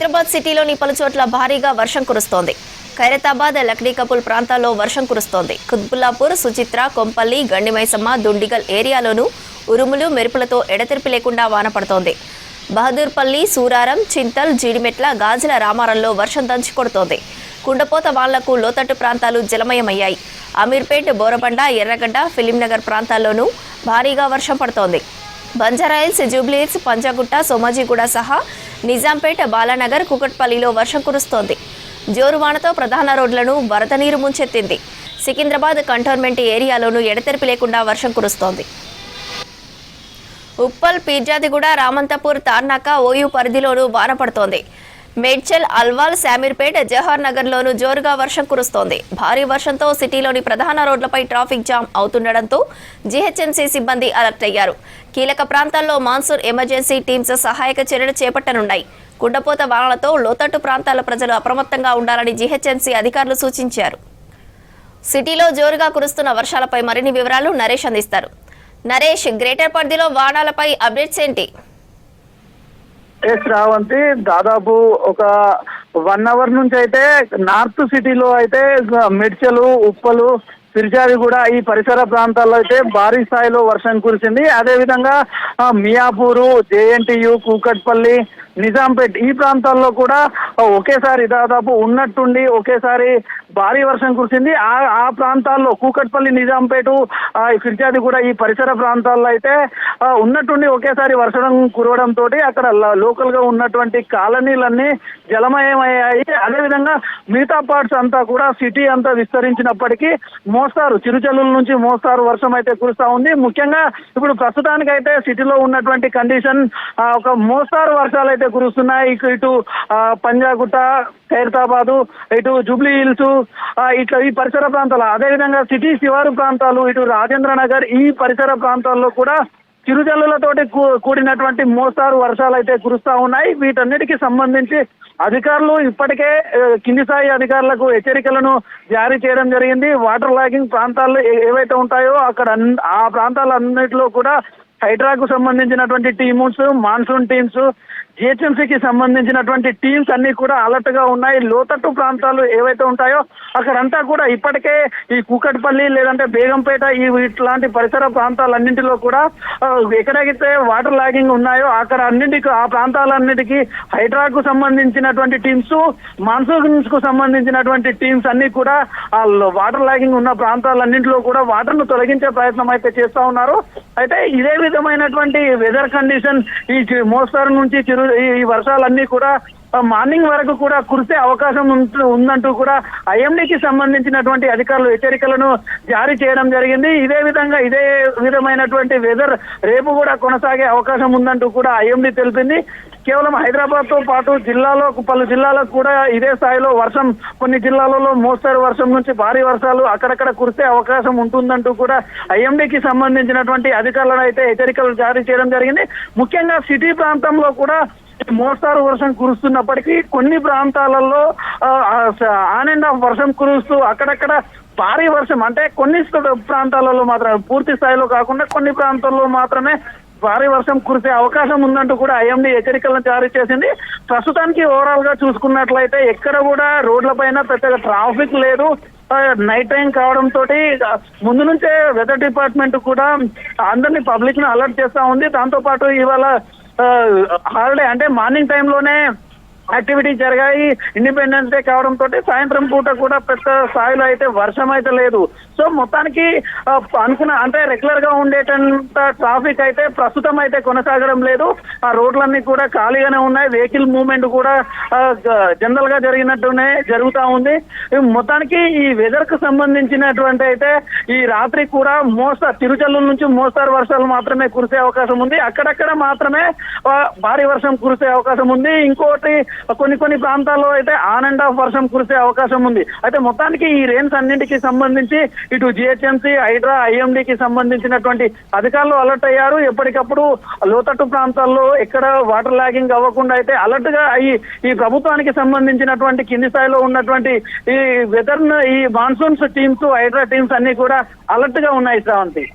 సికింద్రాబాద్ సిటీలోని పలు చోట్ల భారీగా వర్షం కురుస్తోంది. ఖైరతాబాద్, లక్డీ కపుల్ ప్రాంతాల్లో వర్షం కురుస్తోంది. కుత్బుల్లాపూర్, సుచిత్ర, కొంపల్లి, గండిమైసమ్మ, దుండిగల్ ఏరియాలోనూ ఉరుములు, మెరుపులతో ఎడతెరిపి లేకుండా వాన పడుతోంది. బహదూర్పల్లి, సూరారం, చింతల్, జీడిమెట్ల, గాజుల రామారంలో వర్షం దంచి కొడుతోంది. కుండపోత వాళ్లకు లోతట్టు ప్రాంతాలు జలమయమయ్యాయి. అమీర్పేట్, బోరబండ, ఎర్రగడ్డ, ఫిలింనగర్ ప్రాంతాల్లోనూ భారీగా వర్షం పడుతోంది. బంజారాయిల్స్, జూబ్లీహిల్స్, పంజాగుట్ట, సోమాజిగూడ సహా నిజాంపేట్, బాలానగర్, కుకట్పల్లిలో వర్షం కురుస్తోంది. జోరువానతో ప్రధాన రోడ్లను వరద నీరు ముంచెత్తింది. సికింద్రాబాద్ కంటోన్మెంట్ ఏరియాలోనూ ఎడతెరిపి లేకుండా వర్షం కురుస్తోంది. ఉప్పల్, పీర్జాదిగూడ, రామంతపూర్, తార్నాక, ఓయూ పరిధిలోనూ వాన పడుతోంది. మేడ్చల్, అల్వాల్, శామీర్పేట్, జవహర్ నగర్లోనూ జోరుగా వర్షం కురుస్తోంది. భారీ వర్షంతో సిటీలోని ప్రధాన రోడ్లపై ట్రాఫిక్ జామ్ అవుతుండటంతో జీహెచ్ఎంసీ సిబ్బంది అలర్ట్ అయ్యారు. కీలక ప్రాంతాల్లో మాన్సూన్ ఎమర్జెన్సీ టీమ్స్ సహాయక చర్యలు చేపట్టనున్నాయి. కుండపోత వానలతో లోతట్టు ప్రాంతాల ప్రజలు అప్రమత్తంగా ఉండాలని జీహెచ్ఎంసీ అధికారులు సూచించారు. సిటీలో జోరుగా కురుస్తున్న వర్షాలపై మరిన్ని వివరాలు నరేష్ అందిస్తారు. నరేష్, గ్రేటర్ పరిధిలో వానాలపై అప్డేట్స్ ఏంటి? శ్రావంతి, దాదాపు ఒక 1 అవర్ నుంచి అయితే నార్త్ సిటీలో అయితే మిడ్చలు, ఉప్పలు, ఫిర్జాదిగూడ ఈ పరిసర ప్రాంతాల్లో అయితే భారీ స్థాయిలో వర్షం కురిసింది. అదేవిధంగా మియాపూరు, జేఎన్టీయు, కూకట్పల్లి, నిజాంపేట్ ఈ ప్రాంతాల్లో కూడా ఒకేసారి దాదాపు ఉన్నట్టుండి ఒకేసారి భారీ వర్షం కురిసింది. ఆ ప్రాంతాల్లో కూకట్పల్లి, నిజాంపేట, ఫిర్జాదిగూడ ఈ పరిసర ప్రాంతాల్లో అయితే ఉన్నట్టుండి ఒకేసారి వర్షం కురవడంతో అక్కడ లోకల్ గా ఉన్నటువంటి కాలనీలన్నీ జలమయమయ్యాయి. అదేవిధంగా మిగతా పార్ట్స్ అంతా కూడా సిటీ అంతా విస్తరించినప్పటికీ మోస్తారు చిరుచల్లుల నుంచి మోస్తారు వర్షం అయితే కురుస్తా ఉంది. ముఖ్యంగా ఇప్పుడు ప్రస్తుతానికి అయితే సిటీలో ఉన్నటువంటి కండిషన్ ఒక మోస్తారు వర్షాలు అయితే కురుస్తున్నాయి. ఇటు పంజాగుట్ట, ఖైరతాబాదు, ఇటు జూబ్లీ హిల్స్, ఇట్లా ఈ పరిసర ప్రాంతాలు, అదేవిధంగా సిటీ శివారు ప్రాంతాలు, ఇటు రాజేంద్ర నగర్ ఈ పరిసర ప్రాంతాల్లో కూడా చిరుజల్లులతోటి కూడినటువంటి మోస్తారు వర్షాలు అయితే కురుస్తా ఉన్నాయి. వీటన్నిటికీ సంబంధించి అధికారులు ఇప్పటికే కింది స్థాయి అధికారులకు హెచ్చరికలను జారీ చేయడం జరిగింది. వాటర్ లాగింగ్ ప్రాంతాలు ఏవైతే ఉంటాయో అక్కడ ఆ ప్రాంతాలన్నింటిలో కూడా హైడ్రాకు సంబంధించినటువంటి టీమ్స్, మాన్సూన్ టీమ్స్, జిహెచ్ఎంసీకి సంబంధించినటువంటి టీమ్స్ అన్ని కూడా అలర్ట్ గా ఉన్నాయి. లోతట్టు ప్రాంతాలు ఏవైతే ఉంటాయో అక్కడంతా కూడా ఇప్పటికే ఈ కూకట్పల్లి లేదంటే బేగంపేట ఇట్లాంటి పరిసర ప్రాంతాలన్నింటిలో కూడా ఎక్కడైతే వాటర్ లాగింగ్ ఉన్నాయో అక్కడ ఆ ప్రాంతాలన్నిటికీ హైడ్రాకు సంబంధించినటువంటి టీమ్స్, మాన్సూన్స్ కు సంబంధించినటువంటి టీమ్స్ అన్ని కూడా ఆ వాటర్ లాగింగ్ ఉన్న ప్రాంతాలన్నింటిలో కూడా వాటర్ ను తొలగించే ప్రయత్నం అయితే చేస్తా ఉన్నారు. అయితే ఇదే విధమైనటువంటి వెదర్ కండిషన్ ఈ మోస్తరు నుంచి ఈ వర్షాలన్నీ కూడా మార్నింగ్ వరకు కూడా కురిసే అవకాశం ఉందంటూ కూడా ఐఎండీకి సంబంధించినటువంటి అధికారులు హెచ్చరికలను జారీ చేయడం జరిగింది. ఇదే విధమైనటువంటి వెదర్ రేపు కూడా కొనసాగే అవకాశం ఉందంటూ కూడా ఐఎండీ తెలిపింది. కేవలం హైదరాబాద్ తో పాటు పలు జిల్లాలకు కూడా ఇదే స్థాయిలో వర్షం, కొన్ని జిల్లాలలో మోస్తరు వర్షం నుంచి భారీ వర్షాలు అక్కడక్కడ కురిసే అవకాశం ఉంటుందంటూ కూడా ఐఎండీకి సంబంధించినటువంటి అధికారులను అయితే హెచ్చరికలు జారీ చేయడం జరిగింది. ముఖ్యంగా సిటీ ప్రాంతంలో కూడా మోస్తారు వర్షం కురుస్తున్నప్పటికీ కొన్ని ప్రాంతాలలో ఆన్ అండ్ ఆఫ్ వర్షం కురుస్తూ అక్కడక్కడ భారీ వర్షం, అంటే కొన్ని ప్రాంతాలలో మాత్రమే, పూర్తి స్థాయిలో కాకుండా కొన్ని ప్రాంతాల్లో మాత్రమే భారీ వర్షం కురిసే అవకాశం ఉందంటూ కూడా ఐఎండీ హెచ్చరికలను జారీ చేసింది. ప్రస్తుతానికి ఓవరాల్ గా చూసుకున్నట్లయితే ఎక్కడ కూడా రోడ్ల పైన పెద్దగా ట్రాఫిక్ లేదు. నైట్ టైం కావడంతో ముందు నుంచే వెదర్ డిపార్ట్మెంట్ కూడా అందరినీ పబ్లిక్ ను అలర్ట్ చేస్తా ఉంది. దాంతో పాటు ఇవాళ హాలిడే, అంటే మార్నింగ్ టైంలోనే యాక్టివిటీ జరిగాయి. ఇండిపెండెన్స్ డే కావడంతో సాయంత్రం పూట కూడా పెద్ద స్థాయిలో అయితే వర్షం అయితే లేదు. సో మొత్తానికి అంటే రెగ్యులర్ గా ఉండేటంత ట్రాఫిక్ అయితే ప్రస్తుతం అయితే కొనసాగడం లేదు. ఆ రోడ్లన్నీ కూడా ఖాళీగానే ఉన్నాయి. వెహికల్ మూవ్మెంట్ కూడా జనరల్ గా జరుగుతూ ఉంది. మొత్తానికి ఈ వెదర్ కు సంబంధించినటువంటి అయితే ఈ రాత్రి కూడా తిరుచల్లుల నుంచి మోస్తారు వర్షాలు మాత్రమే కురిసే అవకాశం ఉంది. అక్కడక్కడ మాత్రమే భారీ వర్షం కురిసే అవకాశం ఉంది. ఇంకోటి కొన్ని ప్రాంతాల్లో అయితే ఆన్ అండ్ ఆఫ్ వర్షం కురిసే అవకాశం ఉంది. అయితే మొత్తానికి ఈ రెయిన్స్ అన్నింటికి సంబంధించి ఇటు జిహెచ్ఎంసీ, హైడ్రా, ఐఎండీకి సంబంధించినటువంటి అధికారులు అలర్ట్ అయ్యారు. ఎప్పటికప్పుడు లోతట్టు ప్రాంతాల్లో ఎక్కడ వాటర్ లాగింగ్ అవ్వకుండా అయితే అలర్ట్ గా ఈ ప్రభుత్వానికి సంబంధించినటువంటి కింది స్థాయిలో ఉన్నటువంటి ఈ వెదర్ ఈ మాన్సూన్స్ టీమ్స్, హైడ్రా టీమ్స్ అన్ని కూడా అలర్ట్ గా ఉన్నాయి శ్రావంతి.